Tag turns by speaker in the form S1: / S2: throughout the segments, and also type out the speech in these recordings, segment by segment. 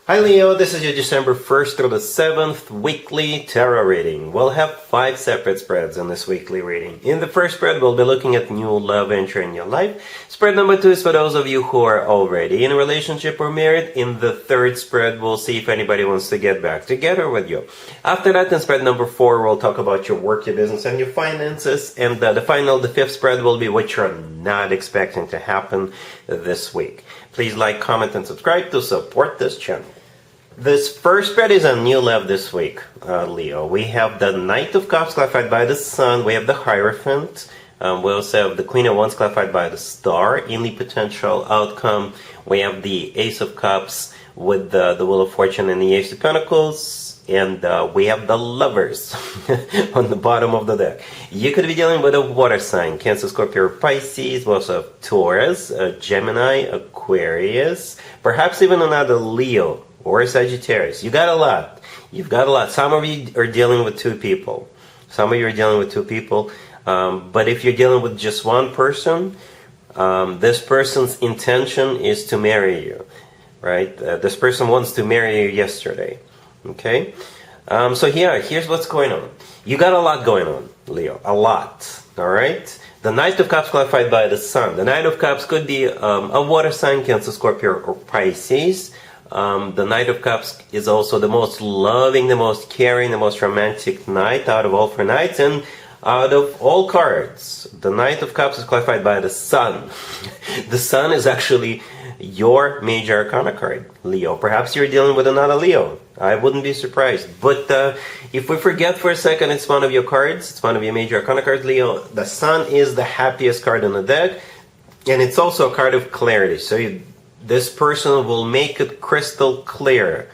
S1: Hi Leo, this is your December 1st through the 7th weekly tarot reading. We'll have 5 separate spreads in this weekly reading. In the first spread, we'll be looking at new love entering your life. Spread number 2 is for those of you who are already in a relationship or married. In the third spread, we'll see if anybody wants to get back together with you. After that, in spread number 4, we'll talk about your work, your business, and your finances. And the fifth spread will be what you're not expecting to happen this week. Please like, comment, and subscribe to support this channel. This first spread is a new love this week, Leo. We have the Knight of Cups clarified by the Sun. We have the Hierophant. We also have the Queen of Wands clarified by the Star. In the potential outcome, we have the Ace of Cups with the Wheel of Fortune and the Ace of Pentacles. And we have the Lovers on the bottom of the deck. You could be dealing with a water sign, Cancer, Scorpio, or Pisces. We also have Taurus, Gemini, Aquarius, perhaps even another Leo or Sagittarius. You got a lot. You've got a lot. Some of you are dealing with 2 people. Some of you are dealing with 2 people. But if you're dealing with just one person, this person's intention is to marry you, right? This person wants to marry you yesterday. Okay? So here's what's going on. You got a lot going on, Leo. A lot. All right? The Knight of Cups clarified by the Sun. The Knight of Cups could be a water sign, Cancer, Scorpio, or Pisces. The Knight of Cups is also the most loving, the most caring, the most romantic knight out of all 4 knights. And out of all cards, the Knight of Cups is clarified by the Sun. The Sun is actually your major arcana card, Leo. Perhaps you're dealing with another Leo. I wouldn't be surprised. But if we forget for a second it's one of your cards, it's one of your major arcana cards, Leo, the Sun is the happiest card in the deck. And it's also a card of clarity. So this person will make it crystal clear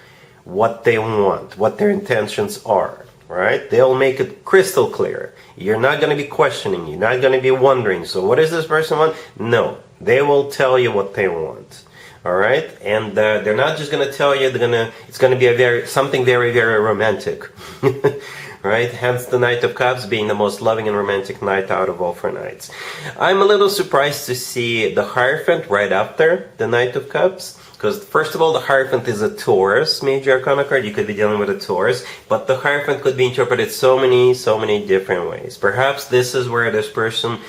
S1: what they want, what their intentions are, right? They'll make it crystal clear. You're not going to be questioning. You're not going to be wondering, so what does this person want? No, they will tell you what they want, all right? And they're not just going to tell you. It's going to be something very, very romantic, right? Hence the Knight of Cups being the most loving and romantic knight out of all 4 knights. I'm a little surprised to see the Hierophant right after the Knight of Cups. Because first of all, the Hierophant is a Taurus major arcana card. You could be dealing with a Taurus. But the Hierophant could be interpreted so many different ways. Perhaps this is where this person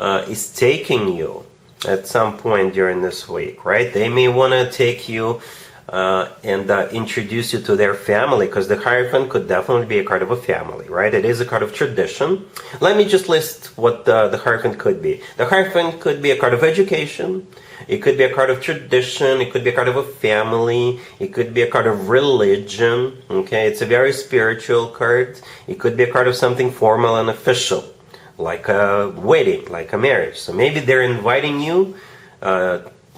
S1: is taking you at some point during this week, right? They may want to take you and introduce you to their family, because the Hierophant could definitely be a card of a family, right? It is a card of tradition. Let me just list what the Hierophant could be. The Hierophant could be a card of education. It could be a card of tradition. It could be a card of a family. It could be a card of religion. Okay, it's a very spiritual card. It could be a card of something formal and official, like a wedding, like a marriage. So maybe they're inviting you.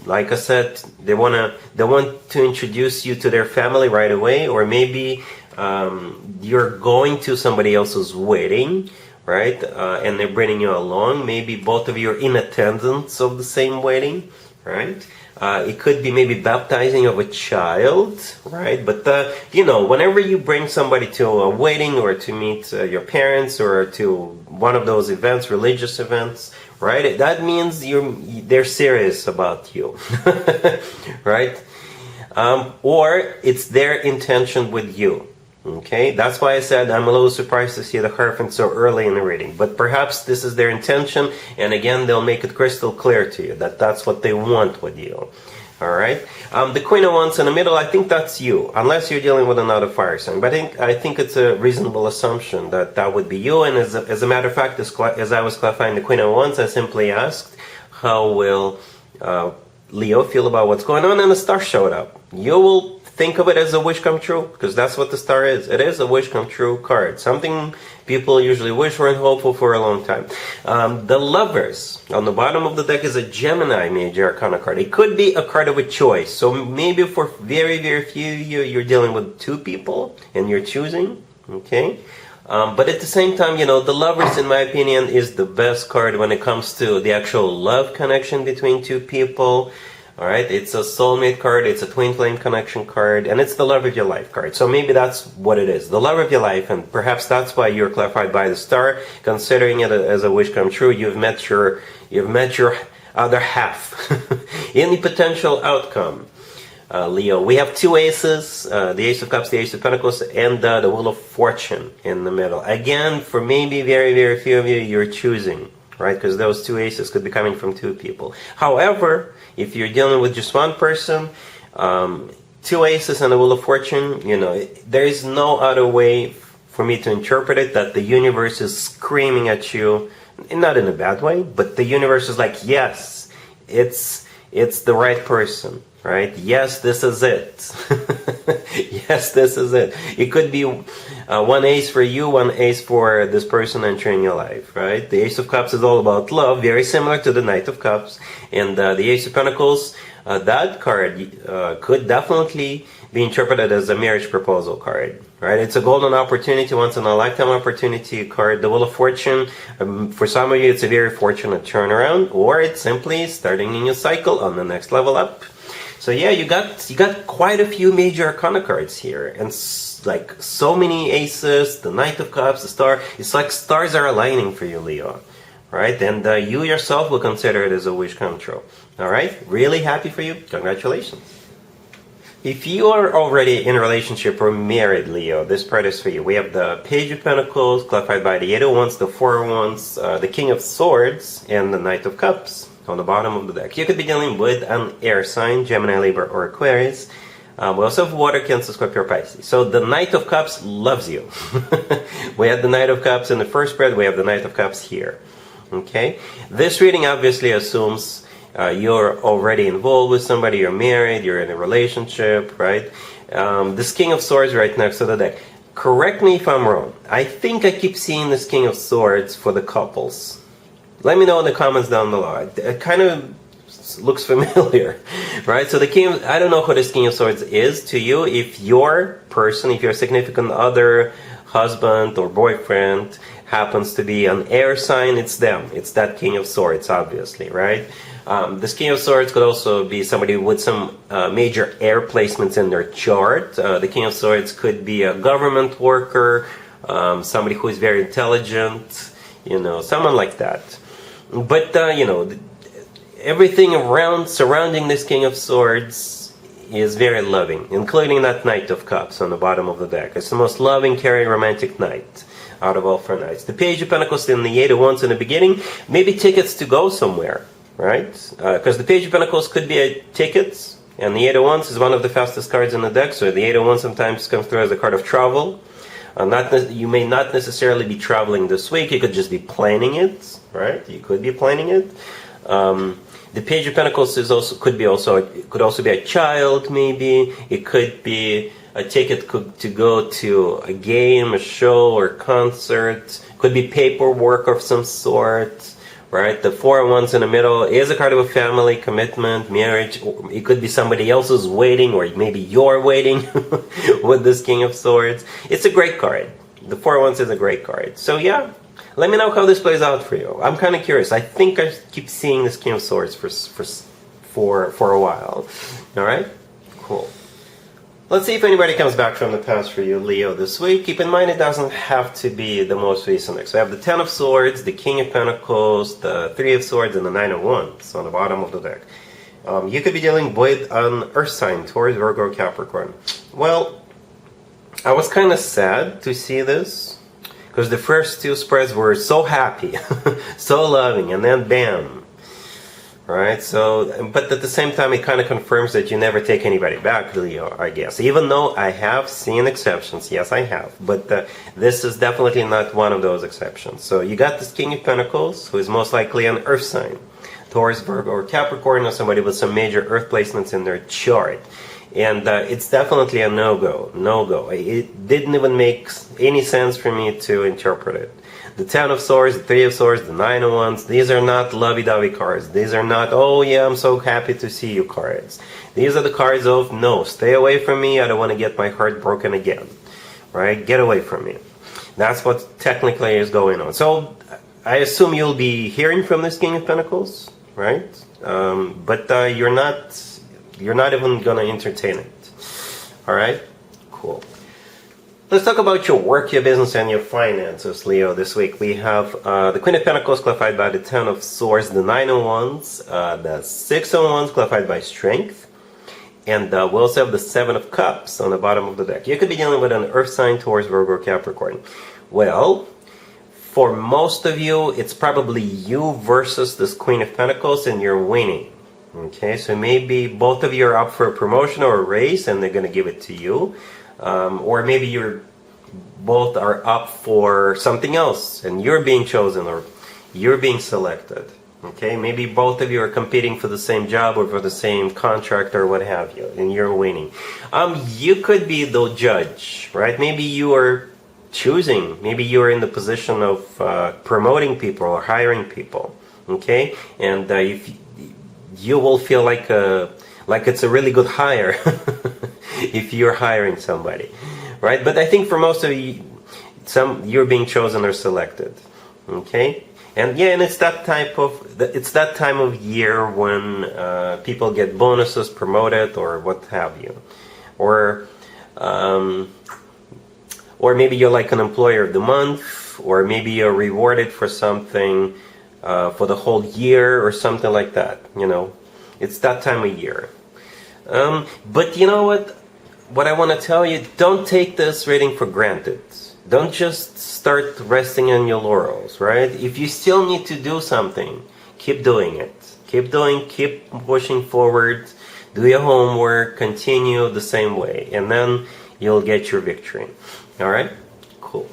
S1: Like I said, they want to introduce you to their family right away, or maybe you're going to somebody else's wedding, right? And they're bringing you along. Maybe both of you are in attendance of the same wedding, right? It could be maybe baptizing of a child, right? But whenever you bring somebody to a wedding or to meet your parents or to one of those events, religious events, right? That means they're serious about you, right? Or it's their intention with you. Okay, that's why I said I'm a little surprised to see the Hierophant so early in the reading. But perhaps this is their intention, and again, they'll make it crystal clear to you that that's what they want with you. All right. The Queen of Wands in the middle, I think that's you, unless you're dealing with another fire sign. But I think it's a reasonable assumption that that would be you. And as a matter of fact, as I was clarifying the Queen of Wands, I simply asked, how will Leo feel about what's going on? And the Star showed up. You will think of it as a wish come true, because that's what the Star is. It is a wish come true card. Something people usually wish for and hope for a long time. The Lovers on the bottom of the deck is a Gemini major arcana card. It could be a card of a choice. So maybe for very, very few you're dealing with 2 people and you're choosing. Okay. But at the same time, the Lovers, in my opinion, is the best card when it comes to the actual love connection between 2 people. All right, it's a soulmate card, it's a twin flame connection card, and it's the love of your life card. So maybe that's what it is, the love of your life, and perhaps that's why you're clarified by the Star, considering it as a wish come true. You've met your other half in the potential outcome. Leo. We have two aces, the Ace of Cups, the Ace of Pentacles, and the Wheel of Fortune in the middle. Again, for maybe very, very few of you, you're choosing, right? Because those two aces could be coming from two people. However, if you're dealing with just one person, two aces and the Wheel of Fortune, there is no other way for me to interpret it that the universe is screaming at you, not in a bad way, but the universe is like, yes, it's the right person. Right? Yes, this is it. Yes, this is it. It could be one ace for you, one ace for this person entering your life, right? The Ace of Cups is all about love, very similar to the Knight of Cups. And the Ace of Pentacles, that card could definitely be interpreted as a marriage proposal card, right? It's a golden opportunity, once in a lifetime opportunity card. The Wheel of Fortune, for some of you, it's a very fortunate turnaround, or it's simply starting a new cycle on the next level up. So yeah, you got quite a few major arcana cards here, and like so many aces, the Knight of Cups, the Star. It's like stars are aligning for you, Leo, right? And you yourself will consider it as a wish come true. All right, really happy for you. Congratulations. If you are already in a relationship or married, Leo, this part is for you. We have the Page of Pentacles, clarified by the Eight of Wands, the Four of Wands, the King of Swords, and the Knight of Cups on the bottom of the deck. You could be dealing with an air sign, Gemini, Libra, or Aquarius. We also have Water, Cancer, Scorpio, Pisces. So the Knight of Cups loves you. We had the Knight of Cups in the first spread. We have the Knight of Cups here. Okay? This reading obviously assumes you're already involved with somebody, you're married, you're in a relationship, right? This King of Swords right next to the deck. Correct me if I'm wrong. I think I keep seeing this King of Swords for the couples. Let me know in the comments down below. It kind of looks familiar, right? So the King of, I don't know who this King of Swords is to you. If your person, if your significant other, husband or boyfriend happens to be an air sign, it's them. It's that King of Swords, obviously, right? This King of Swords could also be somebody with some major air placements in their chart. The King of Swords could be a government worker, somebody who is very intelligent, someone like that. But, everything surrounding this King of Swords is very loving, including that Knight of Cups on the bottom of the deck. It's the most loving, caring, romantic knight out of all four knights. The Page of Pentacles and the Eight of Wands in the beginning, maybe tickets to go somewhere, right? Because the Page of Pentacles could be a ticket, and the Eight of Wands is one of the fastest cards in the deck, so the Eight of Wands sometimes comes through as a card of travel. You may not necessarily be traveling this week. You could just be planning it, right? You could be planning it. The Page of Pentacles could also be a child, maybe. It could be a ticket to go to a game, a show, or concert. Could be paperwork of some sort, right? The Four of Wands in the middle is a card of a family, commitment, marriage. It could be somebody else's waiting, or maybe you're waiting with this King of Swords. It's a great card. The Four of Wands is a great card. So yeah, let me know how this plays out for you. I'm kind of curious. I think I keep seeing this King of Swords for a while. All right? Cool. Let's see if anybody comes back from the past for you, Leo, this week. Keep in mind it doesn't have to be the most recent deck. So I have the Ten of Swords, the King of Pentacles, the Three of Swords, and the Nine of Wands on the bottom of the deck. You could be dealing with an Earth sign, Taurus, Virgo, Capricorn. Well, I was kind of sad to see this, because the first two spreads were so happy, so loving, and then bam. Right, so, but at the same time, it kind of confirms that you never take anybody back, Leo, I guess. Even though I have seen exceptions, yes, I have. But this is definitely not one of those exceptions. So you got this King of Pentacles, who is most likely an Earth sign. Taurus, Virgo, or Capricorn, or somebody with some major Earth placements in their chart. And it's definitely a no-go, no-go. It didn't even make any sense for me to interpret it. The Ten of Swords, the Three of Swords, the Nine of Wands, these are not lovey-dovey cards. These are not, oh yeah, I'm so happy to see you cards. These are the cards of, no, stay away from me, I don't want to get my heart broken again. Right? Get away from me. That's what technically is going on. So, I assume you'll be hearing from this King of Pentacles, right? But you're not even going to entertain it. Alright? Cool. Let's talk about your work, your business, and your finances, Leo, this week. We have the Queen of Pentacles clarified by the Ten of Swords, the Nine of Wands, the Six of Wands clarified by Strength, And we also have the Seven of Cups on the bottom of the deck. You could be dealing with an Earth sign, Taurus, Virgo, Capricorn. Well, for most of you, it's probably you versus this Queen of Pentacles, and you're winning. Okay, so maybe both of you are up for a promotion or a raise, and they're going to give it to you. Or maybe you're both are up for something else, and you're being chosen or you're being selected. Okay, maybe both of you are competing for the same job or for the same contract or what have you, and you're winning. You could be the judge, right? Maybe you are choosing, maybe you're in the position of promoting people or hiring people, okay? And if you will feel like it's a really good hire if you're hiring somebody, right? But I think for most of you, you're being chosen or selected, okay? And yeah, and it's that time of year when people get bonuses, promoted, or what have you, or maybe you're like an employer of the month, or maybe you're rewarded for something for the whole year or something like that. You know, it's that time of year. But you know what I want to tell you, don't take this reading for granted. Don't just start resting on your laurels, right? If you still need to do something, keep doing it. Keep pushing forward, do your homework, continue the same way, and then you'll get your victory. All right? Cool.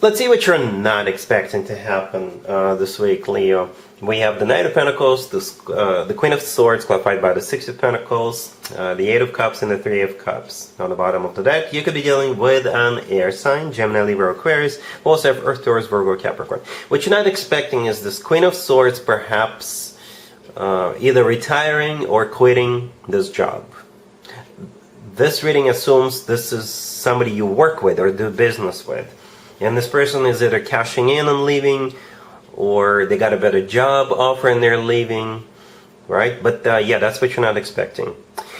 S1: Let's see what you're not expecting to happen this week, Leo. We have the Knight of Pentacles, the Queen of Swords, clarified by the Six of Pentacles, the Eight of Cups, and the Three of Cups on the bottom of the deck. You could be dealing with an air sign, Gemini, Libra, Aquarius. We also have Earth, Taurus, Virgo, Capricorn. What you're not expecting is this Queen of Swords perhaps either retiring or quitting this job. This reading assumes this is somebody you work with or do business with. And this person is either cashing in and leaving, or they got a better job offer and they're leaving, right? But yeah, that's what you're not expecting.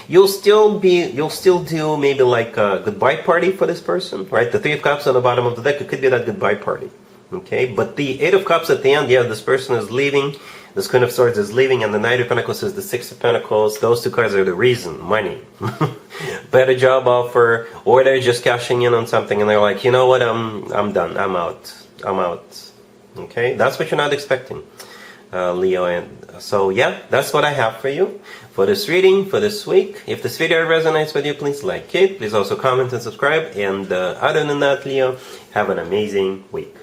S1: You'll still do maybe like a goodbye party for this person, right? The Three of Cups on the bottom of the deck, it could be that goodbye party, okay? But the Eight of Cups at the end, yeah, this person is leaving. This Queen of Swords is leaving, and the Knight of Pentacles is the Six of Pentacles. Those two cards are the reason, money. Better job offer, or they're just cashing in on something and they're like, you know what, I'm done, I'm out. Okay, that's what you're not expecting, Leo. And so yeah, that's what I have for you for this reading for this week. If this video resonates with you, please like it. Please also comment and subscribe. And other than that, Leo, have an amazing week.